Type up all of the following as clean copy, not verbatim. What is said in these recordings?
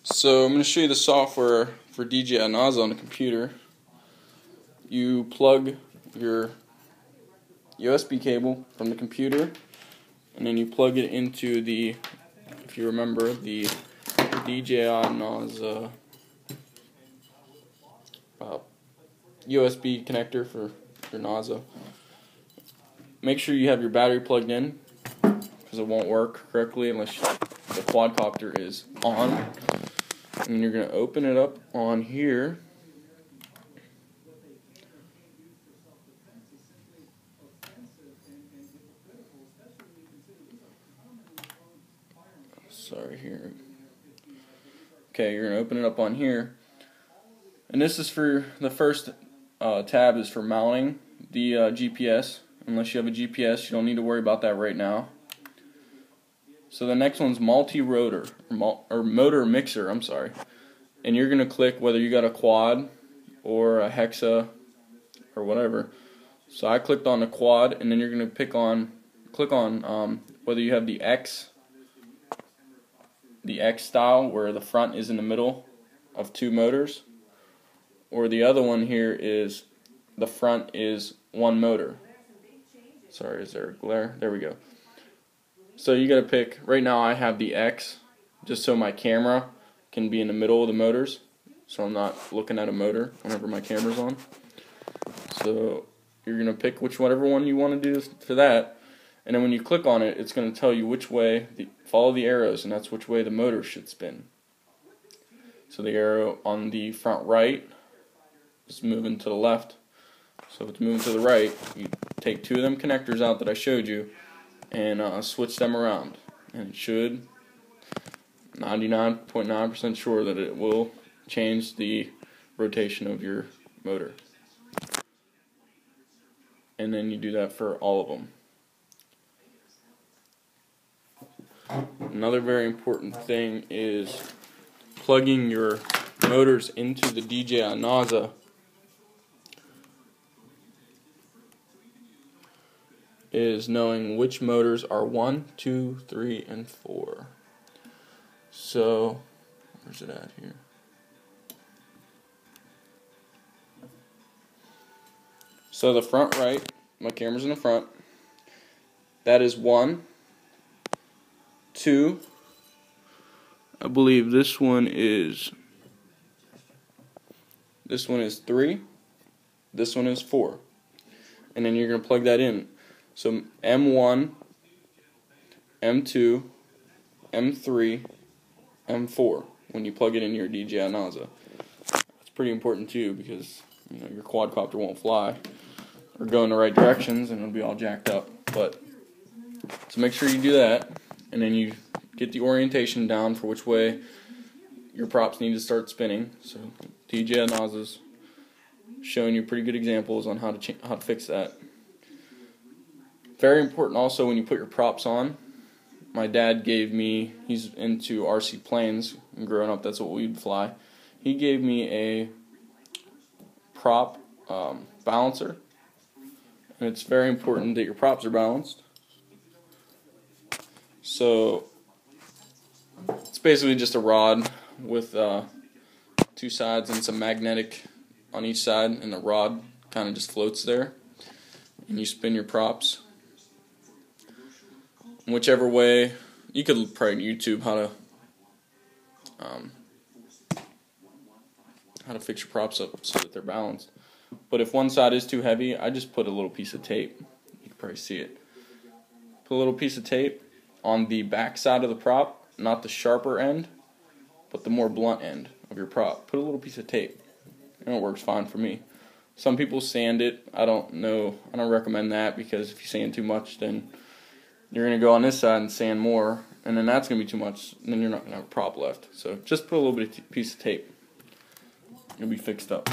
So I'm going to show you the software for DJI Naza on the computer. You plug your USB cable from the computer, and then you plug it into the, if you remember, the DJI Naza USB connector for your Naza. Make sure you have your battery plugged in, because it won't work correctly unless the quadcopter is on. And you're going to open it up on here. Sorry, here. Okay, you're going to open it up on here. And this is for the first tab is for mounting the GPS. Unless you have a GPS, you don't need to worry about that right now. So the next one's multi-rotor, or motor mixer, I'm sorry. And you're going to click whether you got a quad or a hexa or whatever. So I clicked on the quad, and then you're going to click on whether you have the X style, where the front is in the middle of two motors, or the other one here is the front is one motor. Sorry, is there a glare? There we go. So you got to pick. Right now I have the X, just so my camera can be in the middle of the motors, so I'm not looking at a motor whenever my camera's on. So you're going to pick whatever one you want to do for that, and then when you click on it, it's going to tell you which way, follow the arrows, and that's which way the motor should spin. So the arrow on the front right is moving to the left. So if it's moving to the right, you take two of them connectors out that I showed you and switch them around, and it should, 99.9% sure that it will change the rotation of your motor. And then you do that for all of them. Another very important thing is plugging your motors into the DJI Naza. Is knowing which motors are 1, 2, 3, and 4. So, where's it at here? So the front right, my camera's in the front, that is 1, 2, I believe this one is 3, this one is 4. And then you're going to plug that in. So M1, M2, M3, M4 when you plug it in your DJI Naza. It's pretty important too, because your quadcopter won't fly or go in the right directions and it'll be all jacked up. But so make sure you do that, and then you get the orientation down for which way your props need to start spinning. So DJI Naza's showing you pretty good examples on how to fix that. Very important also when you put your props on. My dad gave me, he's into RC planes, and growing up that's what we'd fly. He gave me a prop balancer, and it's very important that your props are balanced. So it's basically just a rod with two sides and some magnetic on each side, and the rod kind of just floats there, and you spin your props. Whichever way, you could probably YouTube how to fix your props up so that they're balanced. But if one side is too heavy, I just put a little piece of tape. You can probably see it. Put a little piece of tape on the back side of the prop, not the sharper end, but the more blunt end of your prop. Put a little piece of tape, and it works fine for me. Some people sand it. I don't know. I don't recommend that, because if you sand too much, then you're going to go on this side and sand more, and then that's going to be too much, and then you're not going to have a prop left. So just put a little bit of piece of tape. It'll be fixed up.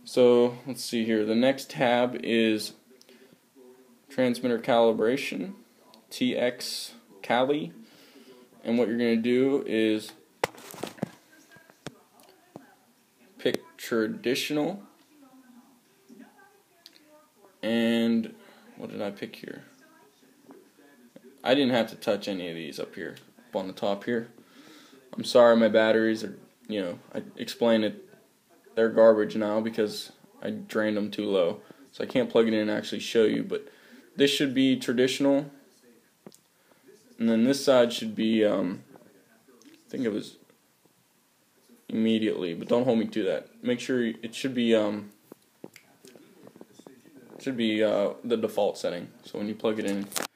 So let's see here. The next tab is transmitter calibration, TX Cali, and what you're going to do is pick traditional, and what did I pick here? I didn't have to touch any of these up here, up on the top here. I'm sorry my batteries are, I explain it, they're garbage now because I drained them too low. So I can't plug it in and actually show you, but this should be traditional. And then this side should be, I think it was immediately, but don't hold me to that. Make sure it should be, the default setting. So when you plug it in, it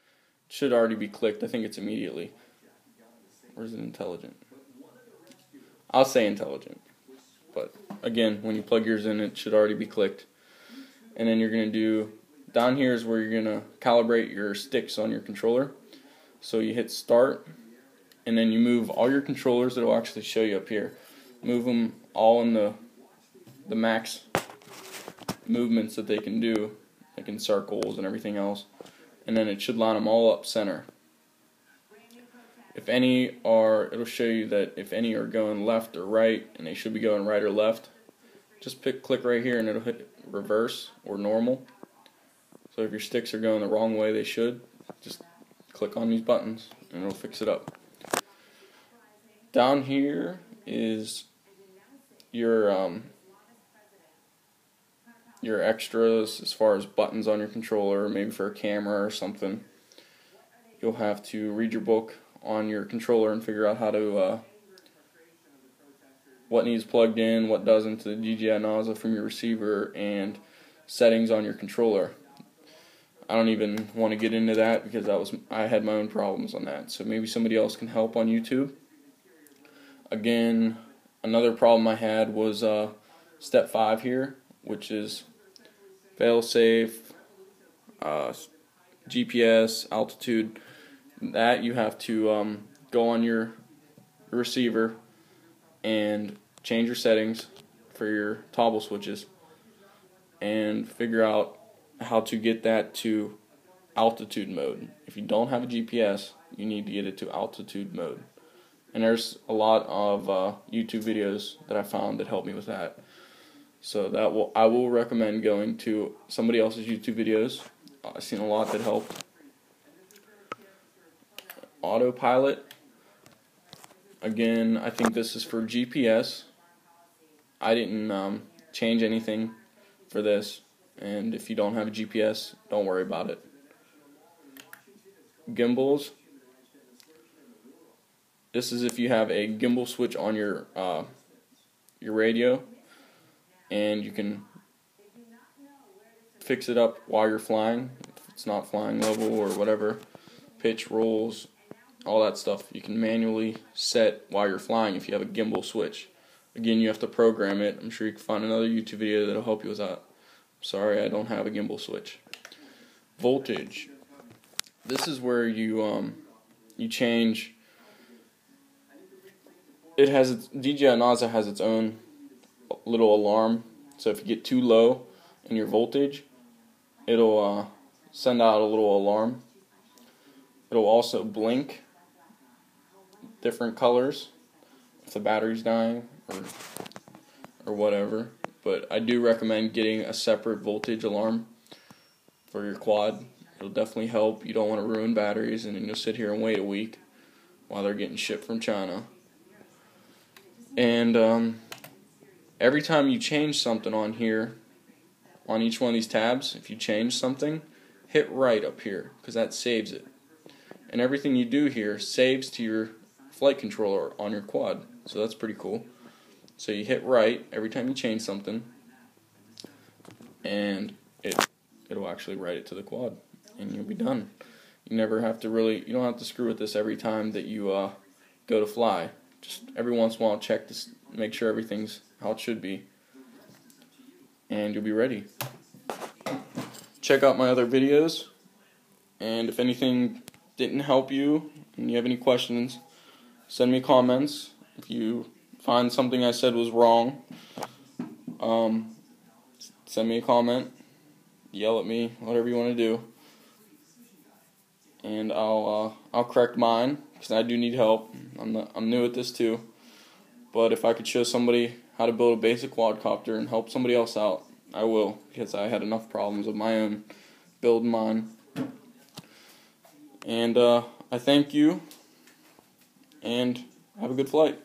should already be clicked. I think it's immediately. Or is it intelligent? I'll say intelligent. But again, when you plug yours in, it should already be clicked. And then you're going to do, down here is where you're going to calibrate your sticks on your controller. So you hit start, and then you move all your controllers. It'll actually show you up here. Move them all in the max movements that they can do, like in circles and everything else. And then it should line them all up center. If any are, it'll show you that if any are going left or right, and they should be going right or left, just click right here and it'll hit reverse or normal. So if your sticks are going the wrong way, they should. Just click on these buttons and it'll fix it up. Down here is your extras as far as buttons on your controller, maybe for a camera or something. You'll have to read your book on your controller and figure out how to what needs plugged in, what doesn't, to the DJI nozzle from your receiver, and settings on your controller. I don't even want to get into that because I had my own problems on that. So maybe somebody else can help on YouTube. Again, another problem I had was step 5 here, which is failsafe, GPS, altitude. That you have to go on your receiver and change your settings for your toggle switches and figure out how to get that to altitude mode. If you don't have a GPS, you need to get it to altitude mode. And there's a lot of YouTube videos that I found that help me with that. So I will recommend going to somebody else's YouTube videos. I've seen a lot that help. Autopilot. Again, I think this is for GPS. I didn't change anything for this, and if you don't have a GPS, don't worry about it. Gimbals. This is if you have a gimbal switch on your radio, and you can fix it up while you're flying. If it's not flying level or whatever, pitch, rolls, all that stuff you can manually set while you're flying if you have a gimbal switch. Again, you have to program it. I'm sure you can find another YouTube video that'll help you with that. Sorry, I don't have a gimbal switch. Voltage. This is where you change. DJI nozzle has its own little alarm. So if you get too low in your voltage, it'll send out a little alarm. It'll also blink different colors if the battery's dying or whatever. But I do recommend getting a separate voltage alarm for your quad. It'll definitely help. You don't want to ruin batteries and then you'll sit here and wait a week while they're getting shipped from China. And every time you change something on here, on each one of these tabs, if you change something, hit right up here because that saves it. And everything you do here saves to your flight controller on your quad. So that's pretty cool. So you hit right every time you change something, and it'll actually write it to the quad, and you'll be done. You don't have to screw with this every time that you go to fly. Just every once in a while check to make sure everything's how it should be, and you'll be ready. Check out my other videos, and if anything didn't help you and you have any questions, send me comments. If you find something I said was wrong, send me a comment, yell at me, whatever you want to do, and I'll correct mine because I do need help. I'm new at this too, but if I could show somebody how to build a basic quadcopter and help somebody else out, I will, because I had enough problems with my own building mine. And I thank you, and Have a good flight.